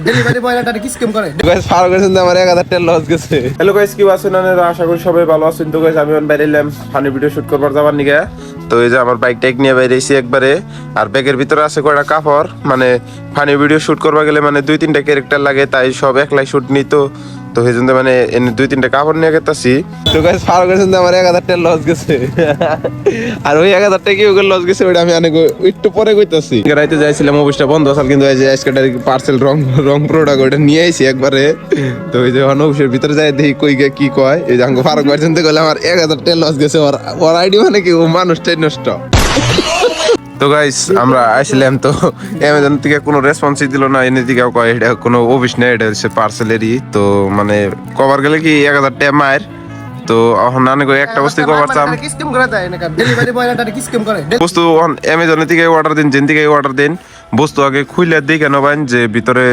Delivery বয়টা কি scheme করে? Guys fur করেছেন আমার 1000 টাকা লস গেছে। হ্যালো গাইস, কি আছেন আপনারা? আশা করি সবাই ভালো আছেন। তো গাইস আমি বাইরে এলাম ফানি ভিডিও শুট করবার যাবার নিগে। তো এই যে আমার বাইক টাইক নিয়ে বাইরে এসেছি একবারে। আর ব্যাগের ভিতরে আছে কয়টা কাপড়, মানে ফানি ভিডিও শুট করবা গেলে মানে 2-3টা ক্যারেক্টার লাগে, তাই সব একলাই শুট নিত। তো সেই জন্য মানে এনে 2-3টা কাপড় নিয়ে গেতাছি। তো গাইস ফার করেছেন আমার 1000 টাকা লস গেছে। আর ওই 1000 টাকা কি ওগুলো লস গেছে ওটা আমি অনেক একটু পরে কইতাছি। রাইতে যাইছিলাম, অফিসটা বন্ধ আছিল, কিন্তু এই যে আজকে পার্সেল রং প্রোডাক্ট ওটা নিয়ে আইছি একবারে। তো ওই যে অফিসের ভিতরে যাই দেখি কই গে কি কয়, এই যে আঙ্গো ফারুক ভার্সেন থেকে আমার 1000 টাকা লস গেছে। ওর আইডি মানে কি ও মানুষটাই নষ্ট। তো গাইস আমরা আইছিলাম, তো অ্যামাজন থেকে কোনো রেসপন্সই দিল না, এনে দিকেও কয় এটা কোনো অফিস নেই, এটা হচ্ছে পার্সেলেরই। তো মানে কভার গেলে কি 1000 টাকা মায়ের। তো এখন অনেক একটা বস্তু কভার চাম কি স্কিম করে দেয় না? ডেলিভারি বয়টা কি স্কিম করে? বস্তু অ্যামাজনের থেকে অর্ডার দিন, যেন থেকে অর্ডার দিন বস্তু আগে খুইলে দিই কেন বাইন যে ভিতরে